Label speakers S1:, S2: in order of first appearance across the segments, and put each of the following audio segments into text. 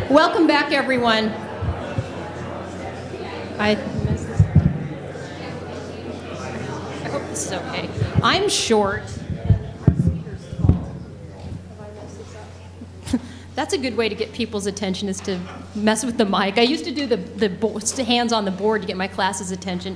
S1: Welcome back, everyone. I hope this is okay. I'm short. That's a good way to get people's attention, is to mess with the mic. I used to do the hands on the board to get my class's attention.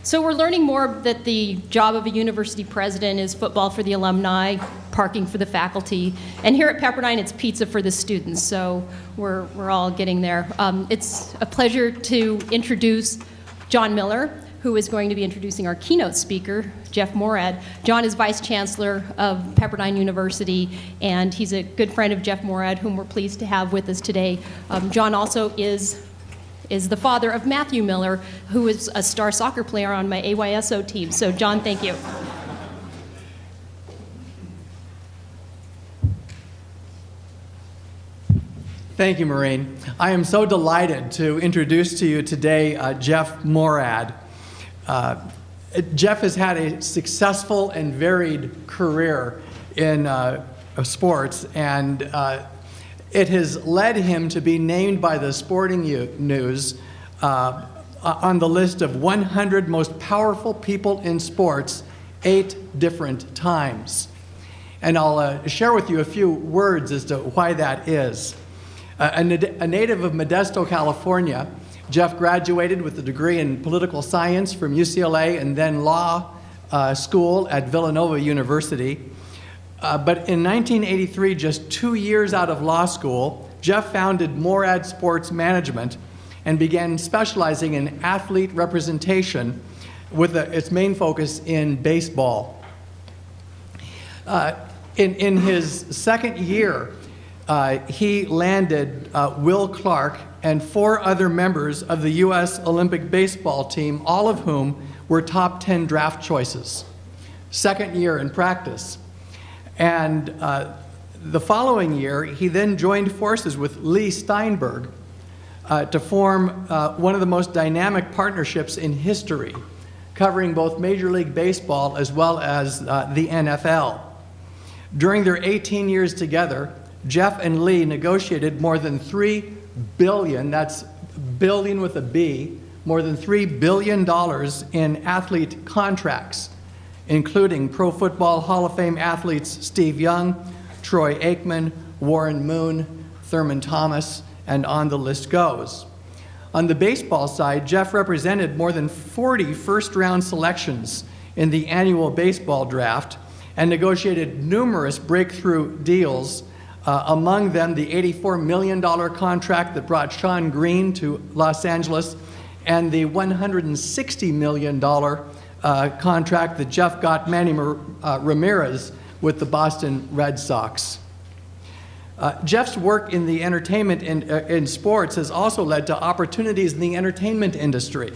S1: So we're learning more that the job of a university president is football for the alumni, parking for the faculty, and here at Pepperdine it's pizza for the students. So we're all getting there. It's a pleasure to introduce John Miller, who is going to be introducing our keynote speaker, Jeff Morad. John is Vice Chancellor of Pepperdine University, and he's a good friend of Jeff Morad, whom we're pleased to have with us today. John also is the father of Matthew Miller, who is a star soccer player on my AYSO team. So John, thank you.
S2: Thank you, Maureen. I am so delighted to introduce to you today Jeff Morad. Jeff has had a successful and varied career in sports, and it has led him to be named by the Sporting News on the list of 100 most powerful people in sports 8 different times. And I'll share with you a few words as to why that is. A native of Modesto, California, Jeff graduated with a degree in political science from UCLA and then law school at Villanova University. But in 1983, just 2 years out of law school, Jeff founded Morad Sports Management and began specializing in athlete representation with its main focus in baseball. In his second year, he landed Will Clark and 4 other members of the U.S. Olympic baseball team, all of whom were top 10 draft choices. Second year in practice. And the following year, he then joined forces with Lee Steinberg to form one of the most dynamic partnerships in history, covering both Major League Baseball as well as the NFL. During their 18 years together, Jeff and Lee negotiated more than $3 billion, that's billion with a B, more than $3 billion in athlete contracts, including Pro Football Hall of Fame athletes Steve Young, Troy Aikman, Warren Moon, Thurman Thomas, and on the list goes. On the baseball side, Jeff represented more than 40 first-round selections in the annual baseball draft and negotiated numerous breakthrough deals, among them the $84 million contract that brought Sean Green to Los Angeles and the $160 million contract that Jeff got Manny Ramirez with the Boston Red Sox. Jeff's work in the entertainment in sports has also led to opportunities in the entertainment industry.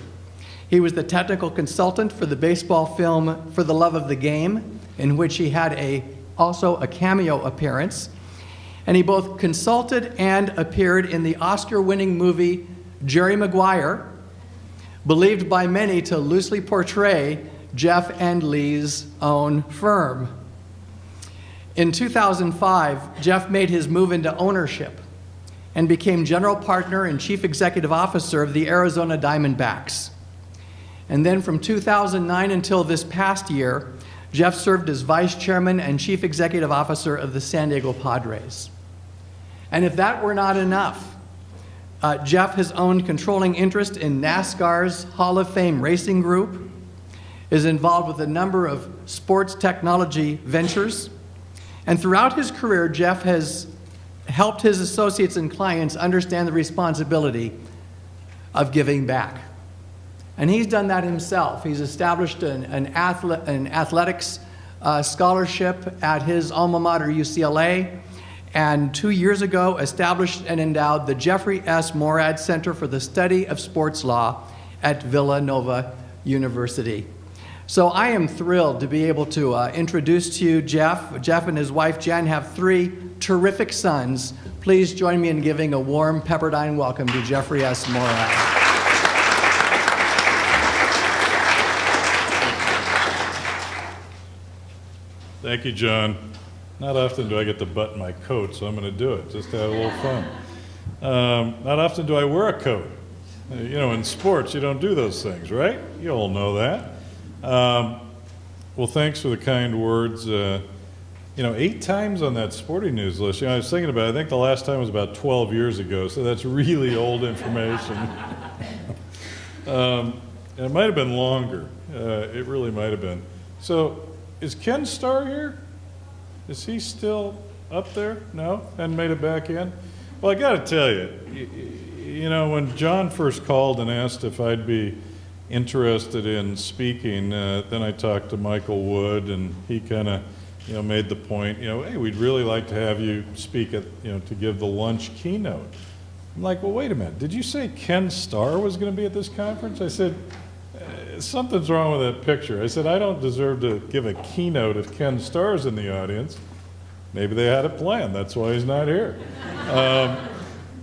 S2: He was the technical consultant for the baseball film For the Love of the Game, in which he had also a cameo appearance. And he both consulted and appeared in the Oscar-winning movie Jerry Maguire, believed by many to loosely portray Jeff and Lee's own firm. In 2005, Jeff made his move into ownership and became general partner and chief executive officer of the Arizona Diamondbacks. And then from 2009 until this past year, Jeff served as vice chairman and chief executive officer of the San Diego Padres. And if that were not enough, Jeff has owned controlling interest in NASCAR's Hall of Fame Racing Group, is involved with a number of sports technology ventures, and throughout his career, Jeff has helped his associates and clients understand the responsibility of giving back. And he's done that himself. He's established an athletics scholarship at his alma mater, UCLA, and 2 years ago established and endowed the Jeffrey S. Morad Center for the Study of Sports Law at Villanova University. So I am thrilled to be able to introduce to you Jeff. Jeff and his wife Jen have 3 terrific sons. Please join me in giving a warm Pepperdine welcome to Jeffrey S. Morad.
S3: Thank you, John. Not often do I get to button my coat, so I'm going to do it, just to have a little fun. Not often do I wear a coat. You know, in sports, you don't do those things, right? You all know that. Well, thanks for the kind words. You know, 8 times on that sporting news list. You know, I was thinking about it. I think the last time was about 12 years ago, so that's really old information. And it might have been longer. It really might have been. So, is Ken Starr here? Is he still up there? No? Hadn't made it back in? Well, I got to tell you, you know, when John first called and asked if I'd be interested in speaking, then I talked to Michael Wood, and he kind of, you know, made the point, you know, hey, we'd really like to have you speak at, you know, to give the lunch keynote. I'm like, well, wait a minute. Did you say Ken Starr was going to be at this conference? I said, something's wrong with that picture. I said, I don't deserve to give a keynote if Ken Starr's in the audience. Maybe they had it planned. That's why he's not here.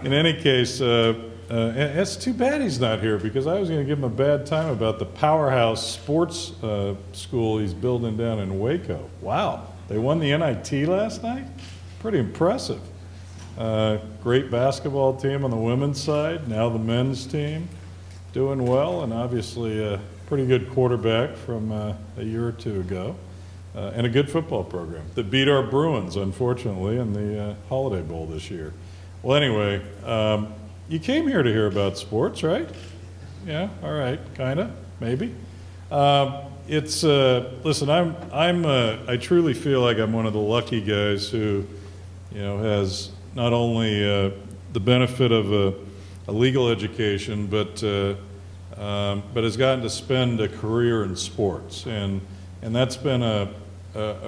S3: In any case, it's too bad he's not here, because I was going to give him a bad time about the powerhouse sports school he's building down in Waco. Wow, they won the NIT last night? Pretty impressive. Great basketball team on the women's side, now the men's team doing well, and obviously a pretty good quarterback from a year or two ago, and a good football program that beat our Bruins, unfortunately, in the Holiday Bowl this year. Well, anyway, you came here to hear about sports, right? Yeah, all right, kind of, maybe. Listen, I truly feel like I'm one of the lucky guys who, you know, has not only the benefit of a legal education, but has gotten to spend a career in sports, and that's been a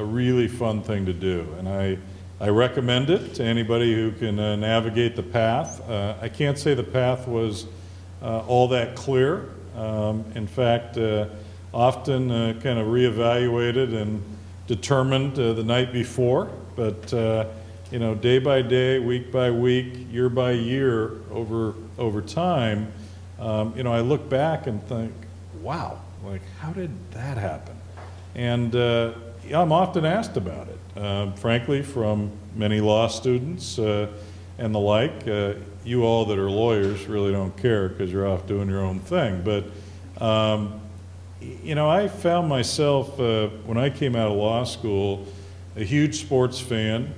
S3: really fun thing to do, and I recommend it to anybody who can navigate the path. I can't say the path was all that clear. In fact, often kind of reevaluated and determined the night before, but you know, day by day, week by week, year by year, over time, you know, I look back and think, wow, like, how did that happen? And I'm often asked about it, frankly, from many law students and the like. You all that are lawyers really don't care because you're off doing your own thing. But, you know, I found myself, when I came out of law school, a huge sports fan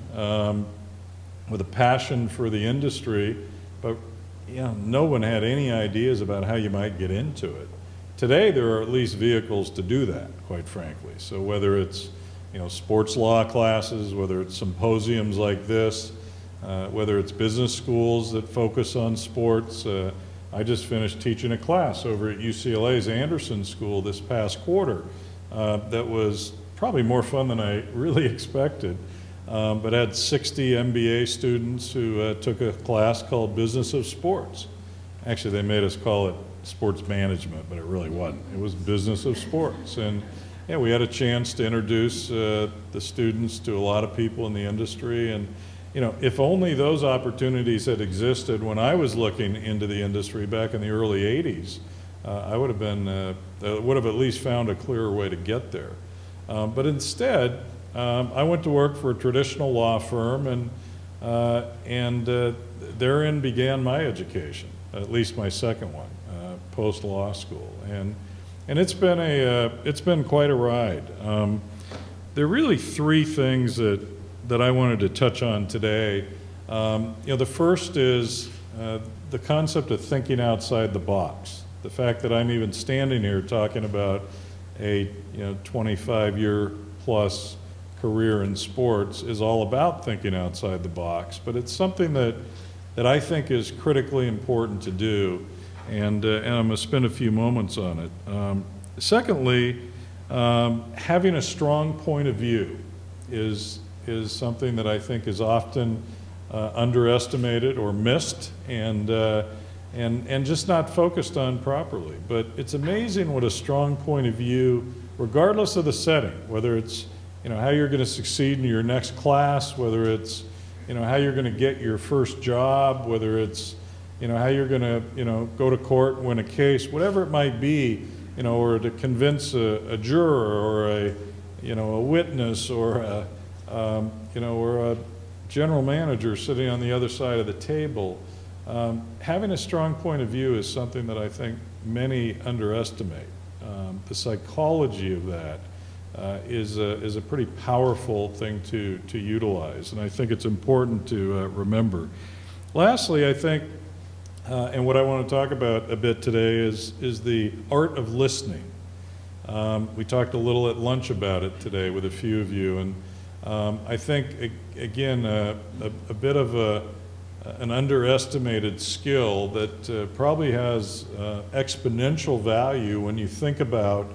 S3: with a passion for the industry, but, you know, no one had any ideas about how you might get into it. Today, there are at least vehicles to do that, quite frankly. So whether it's, you know, sports law classes, whether it's symposiums like this, whether it's business schools that focus on sports. I just finished teaching a class over at UCLA's Anderson School this past quarter that was probably more fun than I really expected, but had 60 MBA students who took a class called Business of Sports. Actually, they made us call it sports management, but it really wasn't. It was Business of Sports. And yeah, we had a chance to introduce the students to a lot of people in the industry. And, you know, if only those opportunities had existed when I was looking into the industry back in the early 80s, I would have been, would have at least found a clearer way to get there. But instead, I went to work for a traditional law firm, and therein began my education, at least my second one, post-law school. And it's been quite a ride. There are really 3 things that I wanted to touch on today. You know, the first is the concept of thinking outside the box. The fact that I'm even standing here talking about a 25-year plus career in sports is all about thinking outside the box. But it's something that I think is critically important to do. And I'm going to spend a few moments on it. Secondly, having a strong point of view is something that I think is often underestimated or missed and just not focused on properly. But it's amazing what a strong point of view, regardless of the setting, whether it's how you're going to succeed in your next class, whether it's how you're going to get your first job, whether it's how you're going to go to court and win a case, whatever it might be, or to convince a juror or a witness or a general manager sitting on the other side of the table. Having a strong point of view is something that I think many underestimate. The psychology of that is a pretty powerful thing to utilize, and I think it's important to remember. Lastly, I think, and what I want to talk about a bit today is the art of listening. We talked a little at lunch about it today with a few of you, and I think, again, a bit of an underestimated skill that probably has exponential value when you think about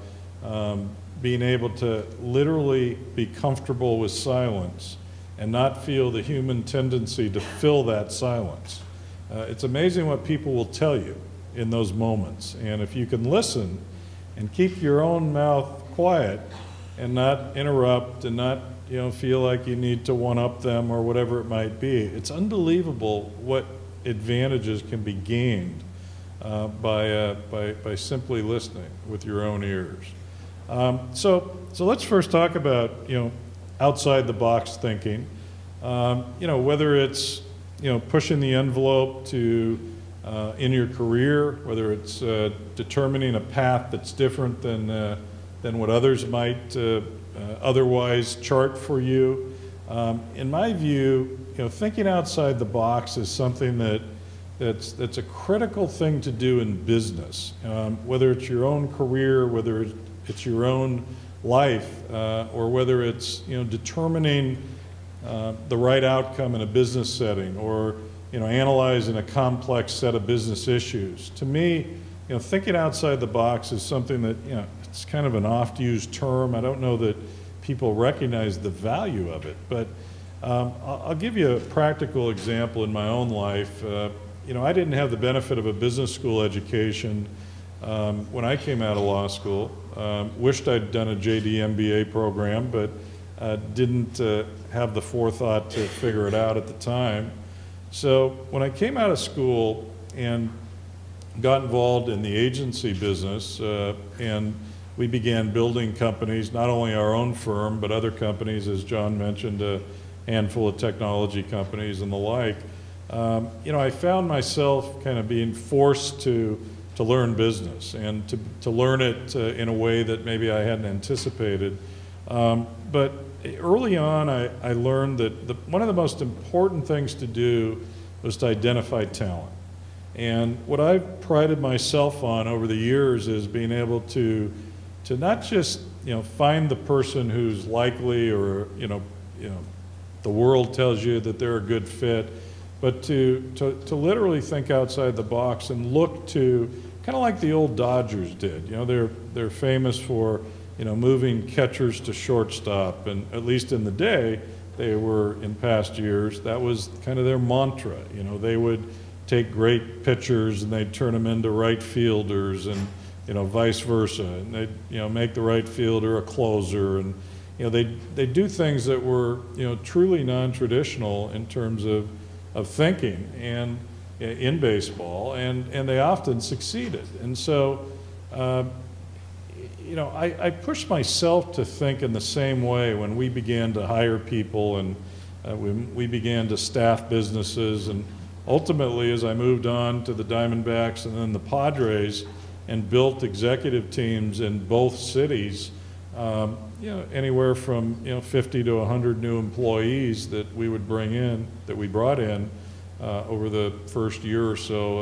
S3: being able to literally be comfortable with silence and not feel the human tendency to fill that silence. It's amazing what people will tell you in those moments, and if you can listen and keep your own mouth quiet and not interrupt and not feel like you need to one-up them or whatever it might be, it's unbelievable what advantages can be gained by simply listening with your own ears. So let's first talk about outside the box thinking. Whether it's pushing the envelope to in your career, whether it's determining a path that's different than what others might otherwise chart for you. In my view, thinking outside the box is something that's a critical thing to do in business. Whether it's your own career, whether it's your own life, or whether it's determining the right outcome in a business setting, or analyzing a complex set of business issues. To me, thinking outside the box is something that it's kind of an oft-used term. I don't know that people recognize the value of it, but I'll give you a practical example in my own life. I didn't have the benefit of a business school education when I came out of law school. Wished I'd done a JD MBA program, but didn't have the forethought to figure it out at the time. So when I came out of school and got involved in the agency business, and we began building companies, not only our own firm, but other companies, as John mentioned, a handful of technology companies and the like. I found myself kind of being forced to learn business and to learn it in a way that maybe I hadn't anticipated. But early on, I learned that one of the most important things to do was to identify talent. And what I've prided myself on over the years is being able to not just find the person who's likely, or the world tells you that they're a good fit, but to literally think outside the box and look to kind of like the old Dodgers did. They're famous for moving catchers to shortstop, and at least in the day, they were, in past years, that was kind of their mantra. They would take great pitchers and they'd turn them into right fielders, and vice versa, and they'd make the right fielder a closer, and they do things that were truly non-traditional in terms of thinking and in baseball, and they often succeeded. And so I pushed myself to think in the same way when we began to hire people, and when we began to staff businesses, and ultimately as I moved on to the Diamondbacks and then the Padres and built executive teams in both cities, anywhere from 50 to 100 new employees that we brought in over the first year or so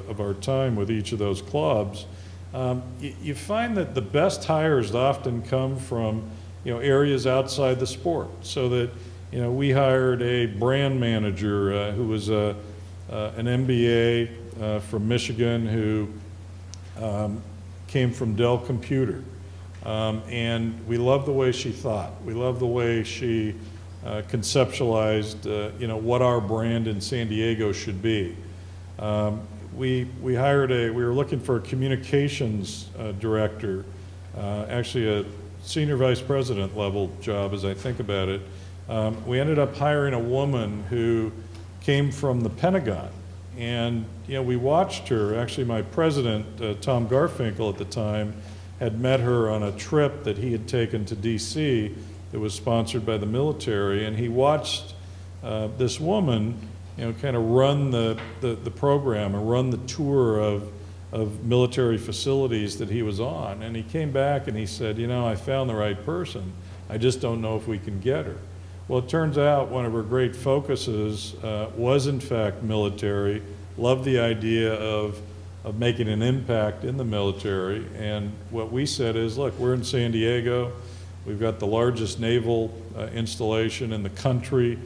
S3: of our time with each of those clubs. You find that the best hires often come from areas outside the sport. So that we hired a brand manager who was an MBA from Michigan, who came from Dell Computer, and we loved the way she thought. We loved the way she conceptualized what our brand in San Diego should be. We were looking for a communications director, actually a senior vice president level job as I think about it. We ended up hiring a woman who came from the Pentagon, and we watched her. Actually, my president, Tom Garfinkel at the time, had met her on a trip that he had taken to DC that was sponsored by the military, and he watched this woman kind of run the program and run the tour of military facilities that he was on. And he came back and he said, I found the right person. I just don't know if we can get her. Well, it turns out one of her great focuses was in fact military, loved the idea of making an impact in the military. And what we said is, look, we're in San Diego. We've got the largest naval installation in the country.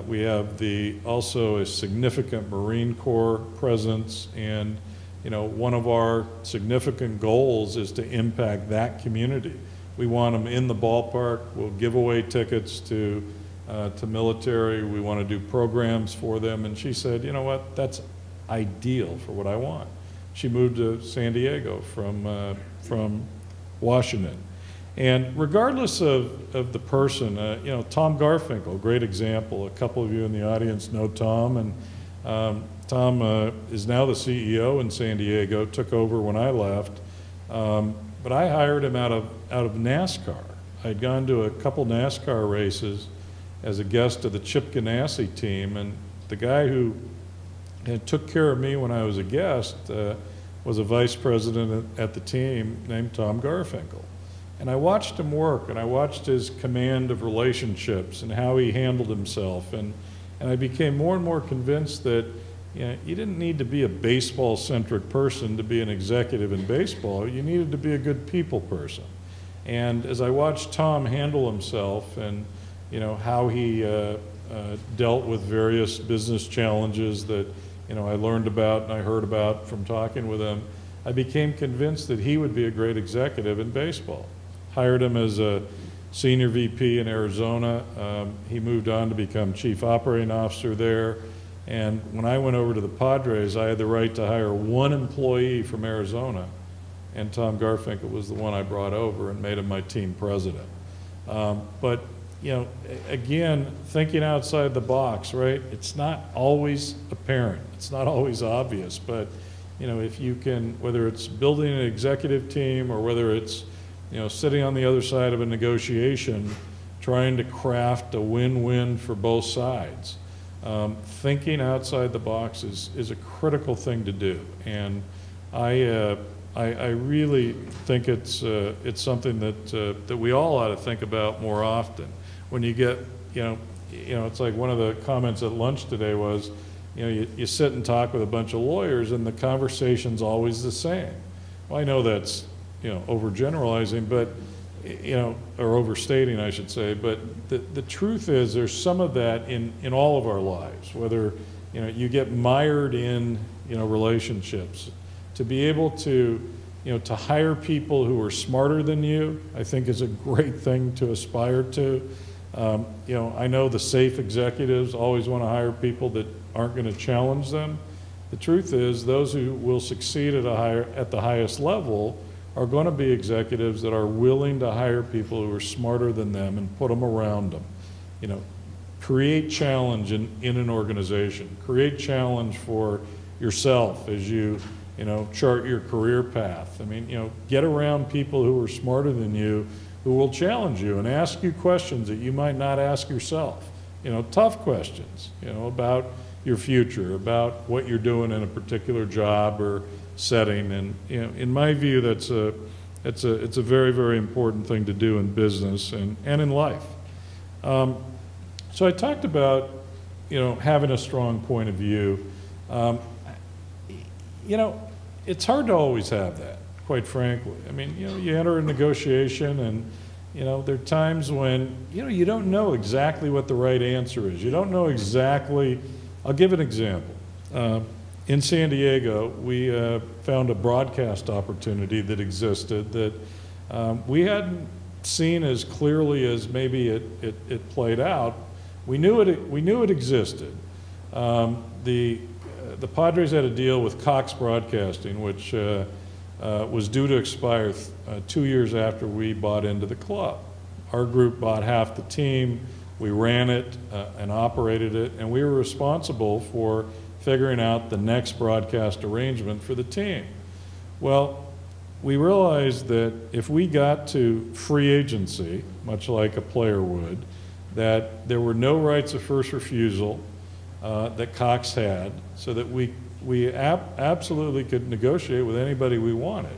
S3: We have also a significant Marine Corps presence, and one of our significant goals is to impact that community. We want them in the ballpark. We'll give away tickets to military. We want to do programs for them. And she said, you know what, that's ideal for what I want. She moved to San Diego from Washington. And regardless of the person, Tom Garfinkel, great example. A couple of you in the audience know Tom, and Tom is now the CEO in San Diego, took over when I left. But I hired him out of NASCAR. I'd gone to a couple NASCAR races as a guest of the Chip Ganassi team, and the guy who took care of me when I was a guest was a vice president at the team named Tom Garfinkel. And I watched him work, and I watched his command of relationships and how he handled himself, and I became more and more convinced that you didn't need to be a baseball-centric person to be an executive in baseball. You needed to be a good people person. And as I watched Tom handle himself and how he dealt with various business challenges that I learned about and I heard about from talking with him, I became convinced that he would be a great executive in baseball. Hired him as a senior VP in Arizona. He moved on to become chief operating officer there. And when I went over to the Padres, I had the right to hire one employee from Arizona, and Tom Garfinkel was the one I brought over and made him my team president. But again, thinking outside the box, right? It's not always apparent. It's not always obvious. But if you can, whether it's building an executive team or whether it's sitting on the other side of a negotiation, trying to craft a win-win for both sides. Thinking outside the box is a critical thing to do, and I really think it's something that we all ought to think about more often. When you get, it's like one of the comments at lunch today was, you sit and talk with a bunch of lawyers, and the conversation's always the same. Well, I know that's overgeneralizing, but or overstating, I should say, but the truth is there's some of that in all of our lives, whether you get mired in relationships. To be able to to hire people who are smarter than you, I think is a great thing to aspire to. I know the safe executives always want to hire people that aren't going to challenge them. The truth is those who will succeed at the highest level are going to be executives that are willing to hire people who are smarter than them and put them around them. Create challenge in an organization. Create challenge for yourself as you chart your career path. I mean, get around people who are smarter than you, who will challenge you and ask you questions that you might not ask yourself. Tough questions, about your future, about what you're doing in a particular job or setting. And in my view, it's a very, very important thing to do in business and in life. So I talked about having a strong point of view. It's hard to always have that, quite frankly. I mean, you enter a negotiation, and there are times when you don't know exactly what the right answer is. You don't know exactly. I'll give an example. In San Diego, we found a broadcast opportunity that existed that we hadn't seen as clearly as maybe it played out. We knew it existed. The Padres had a deal with Cox Broadcasting, which was due to expire 2 years after we bought into the club. Our group bought half the team. We ran it and operated it, and we were responsible for figuring out the next broadcast arrangement for the team. Well, we realized that if we got to free agency, much like a player would, that there were no rights of first refusal, that Cox had, so that we absolutely could negotiate with anybody we wanted.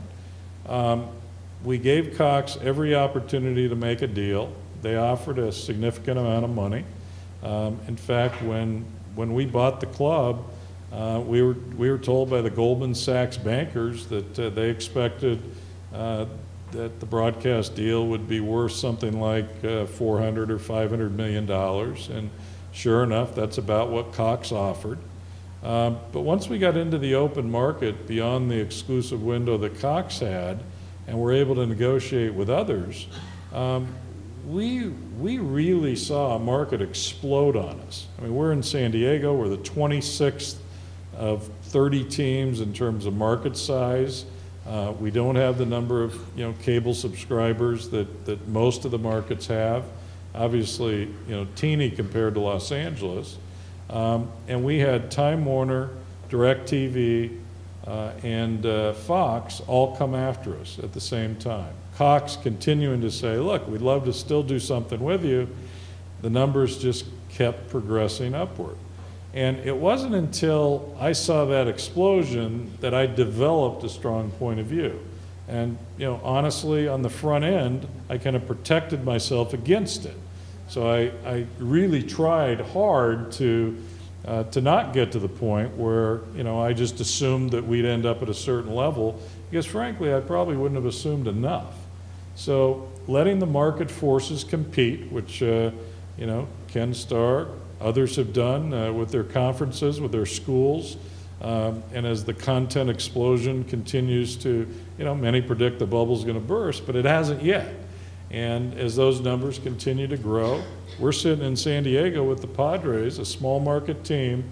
S3: We gave Cox every opportunity to make a deal. They offered a significant amount of money. In fact, when we bought the club, we were told by the Goldman Sachs bankers that they expected that the broadcast deal would be worth something like $400 or $500 million, and sure enough, that's about what Cox offered. But once we got into the open market beyond the exclusive window that Cox had, and were able to negotiate with others, we really saw a market explode on us. I mean, we're in San Diego, we're the 26th of 30 teams in terms of market size. We don't have the number of cable subscribers that most of the markets have. Obviously, teeny compared to Los Angeles. And we had Time Warner, DirecTV, and Fox all come after us at the same time. Cox continuing to say, look, we'd love to still do something with you. The numbers just kept progressing upward. And it wasn't until I saw that explosion that I developed a strong point of view. And honestly, on the front end, I kind of protected myself against it. So I really tried hard to not get to the point where I just assumed that we'd end up at a certain level, because frankly, I probably wouldn't have assumed enough. So letting the market forces compete, which Ken Starr, others have done with their conferences, with their schools, and as the content explosion continues to, many predict the bubble's going to burst, but it hasn't yet. And as those numbers continue to grow, we're sitting in San Diego with the Padres, a small market team,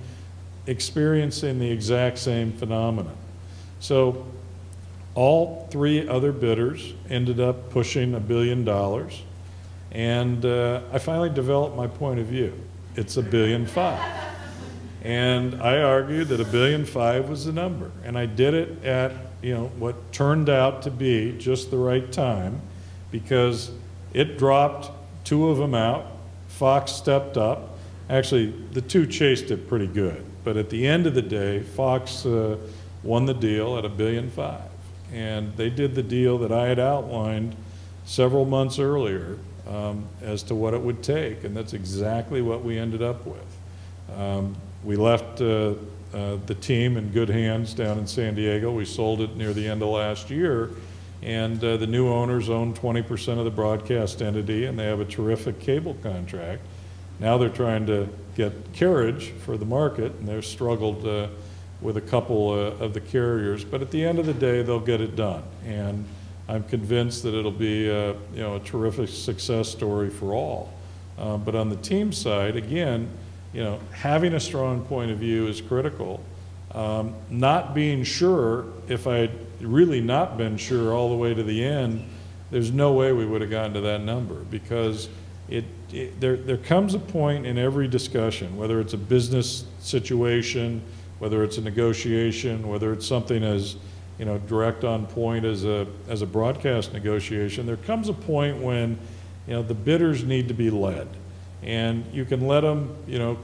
S3: experiencing the exact same phenomenon. So all three other bidders ended up pushing $1 billion, and I finally developed my point of view. It's $1.5 billion. And I argued that $1.5 billion was the number. And I did it at what turned out to be just the right time, because it dropped two of them out. Fox stepped up. Actually, the two chased it pretty good. But at the end of the day, Fox won the deal at $1.5 billion. And they did the deal that I had outlined several months earlier as to what it would take. And that's exactly what we ended up with. We left the team in good hands down in San Diego. We sold it near the end of last year. And the new owners own 20% of the broadcast entity, and they have a terrific cable contract. Now they're trying to get carriage for the market, and they've struggled with a couple of the carriers. But at the end of the day, they'll get it done. And I'm convinced that it'll be a terrific success story for all. But on the team side, again, having a strong point of view is critical. Not being sure, if I had really not been sure all the way to the end, there's no way we would have gotten to that number, because there comes a point in every discussion, whether it's a business situation, whether it's a negotiation, whether it's something as direct on point as a broadcast negotiation, there comes a point when the bidders need to be led. And you can let them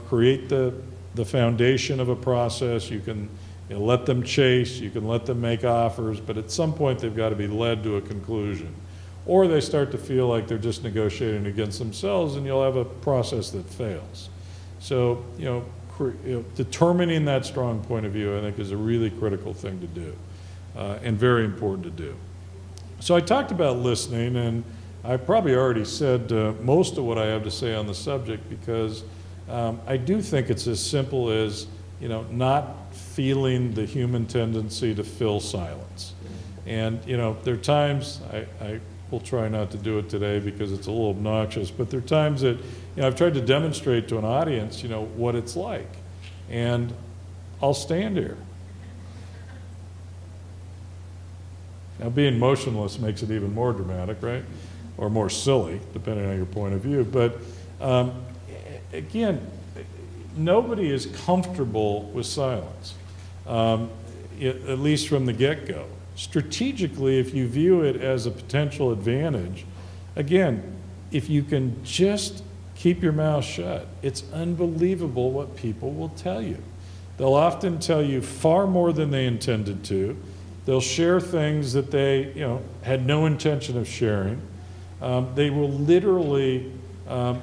S3: create the foundation of a process. You can let them chase, you can let them make offers, but at some point they've got to be led to a conclusion. Or they start to feel like they're just negotiating against themselves, and you'll have a process that fails. So determining that strong point of view, I think, is a really critical thing to do, and very important to do. So I talked about listening, and I probably already said most of what I have to say on the subject, because I do think it's as simple as not feeling the human tendency to fill silence. And there are times, I will try not to do it today because it's a little obnoxious, but there are times that I've tried to demonstrate to an audience what it's like, and I'll stand here. Now, being motionless makes it even more dramatic, right? Or more silly, depending on your point of view. But again, nobody is comfortable with silence, at least from the get-go. Strategically, if you view it as a potential advantage, again, if you can just keep your mouth shut. It's unbelievable what people will tell you. They'll often tell you far more than they intended to. They'll share things that they, had no intention of sharing. They will literally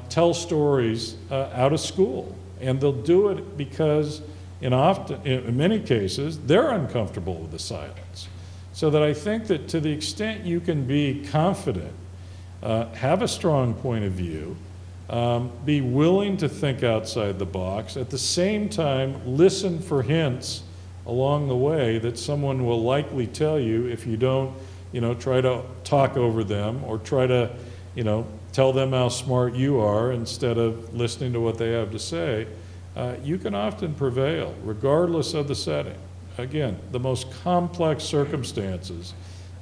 S3: tell stories out of school, and they'll do it because in many cases, they're uncomfortable with the silence. So that I think that to the extent you can be confident, have a strong point of view, be willing to think outside the box, at the same time, listen for hints along the way that someone will likely tell you if you don't, try to talk over them or try to, tell them how smart you are instead of listening to what they have to say, you can often prevail, regardless of the setting. Again, the most complex circumstances.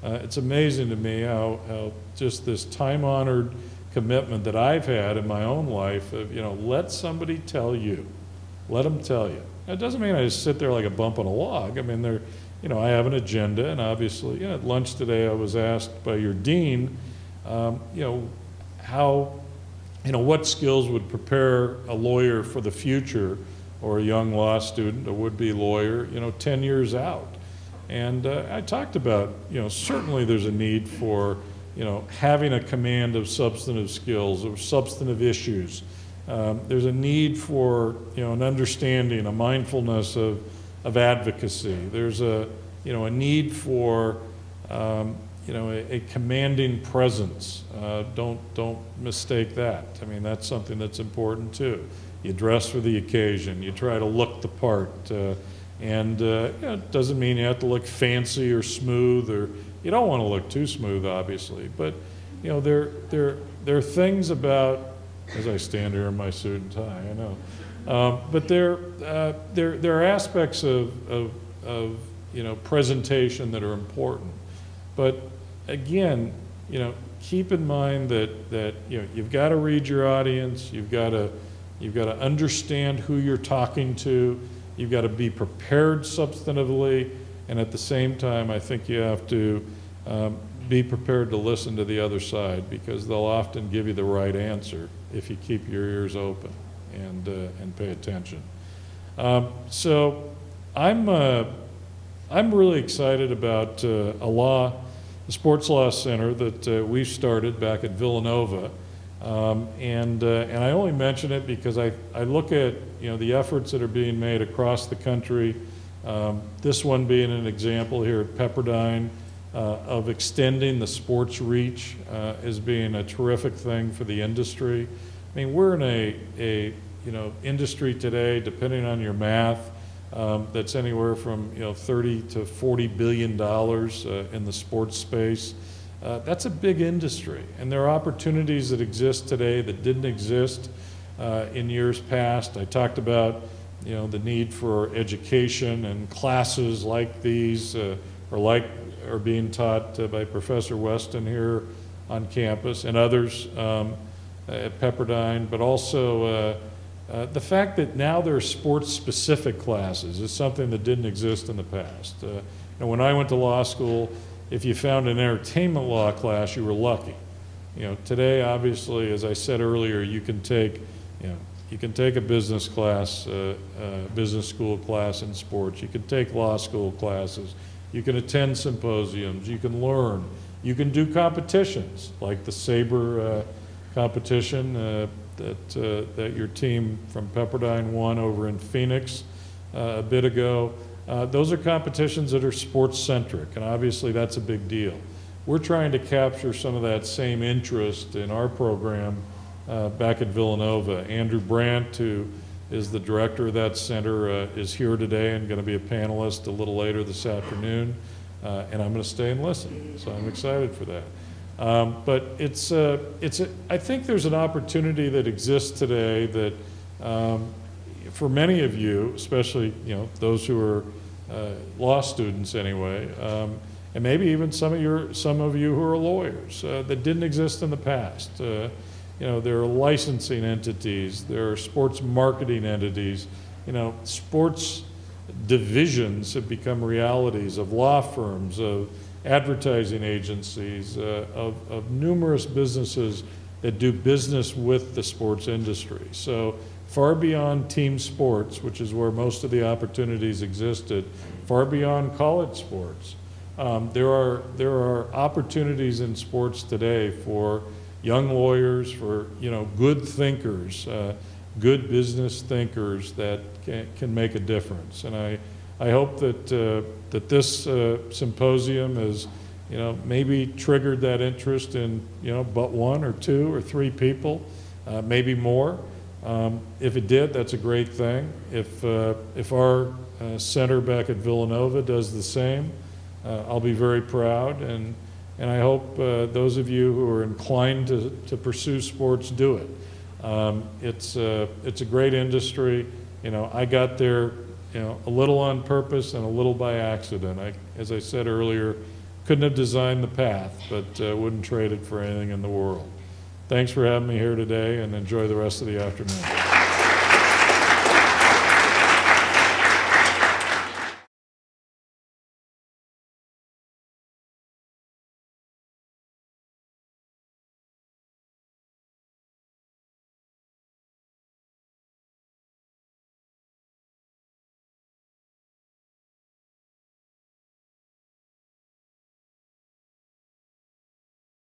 S3: It's amazing to me how just this time-honored commitment that I've had in my own life of, let somebody tell you. Let them tell you. It doesn't mean I just sit there like a bump on a log. I mean, I have an agenda, and obviously, at lunch today I was asked by your dean, what skills would prepare a lawyer for the future, or a young law student, a would-be lawyer, 10 years out. And I talked about, certainly there's a need for, having a command of substantive skills or substantive issues. There's a need for, an understanding, a mindfulness of advocacy. There's a need for, a commanding presence. Don't mistake that. I mean, that's something that's important too. You dress for the occasion. You try to look the part. It doesn't mean you have to look fancy or smooth, or you don't want to look too smooth, obviously. But there are things about, as I stand here in my suit and tie, I know. But there are aspects of presentation that are important. But again, keep in mind that you've got to read your audience. You've got to understand who you're talking to. You've got to be prepared substantively, and at the same time, I think you have to be prepared to listen to the other side, because they'll often give you the right answer if you keep your ears open and pay attention. So I'm really excited about the Sports Law Center that we've started back at Villanova. And I only mention it because I look at the efforts that are being made across the country. This one being an example here at Pepperdine of extending the sports reach as being a terrific thing for the industry. I mean, we're in a industry today, depending on your math, that's anywhere from 30 to 40 billion dollars in the sports space. That's a big industry, and there are opportunities that exist today that didn't exist in years past. I talked about the need for education, and classes like these are being taught by Professor Weston here on campus and others at Pepperdine, but also the fact that now there are sports-specific classes is something that didn't exist in the past. When I went to law school, if you found an entertainment law class, you were lucky. Today, obviously, as I said earlier, you can take a business class, business school class in sports. You can take law school classes. You can attend symposiums. You can learn. You can do competitions like the Sabre competition that your team from Pepperdine won over in Phoenix a bit ago. Those are competitions that are sports-centric, and obviously that's a big deal. We're trying to capture some of that same interest in our program back at Villanova. Andrew Brandt, who is the director of that center, is here today and going to be a panelist a little later this afternoon, and I'm going to stay and listen, so I'm excited for that. But I think there's an opportunity that exists today that for many of you, especially those who are law students anyway, and maybe even some of you who are lawyers, that didn't exist in the past. There are licensing entities, there are sports marketing entities, sports divisions have become realities of law firms, of advertising agencies, of numerous businesses that do business with the sports industry. So far beyond team sports, which is where most of the opportunities existed, far beyond college sports, there are opportunities in sports today for young lawyers, for good thinkers, good business thinkers that can make a difference. And I hope that that this symposium has maybe triggered that interest in but one or two or three people, maybe more. If it did, that's a great thing. If our center back at Villanova does the same, I'll be very proud, and I hope those of you who are inclined to pursue sports do it. It's a great industry. I got there a little on purpose and a little by accident. As I said earlier, couldn't have designed the path, but wouldn't trade it for anything in the world. Thanks for having me here today, and enjoy the rest of the afternoon.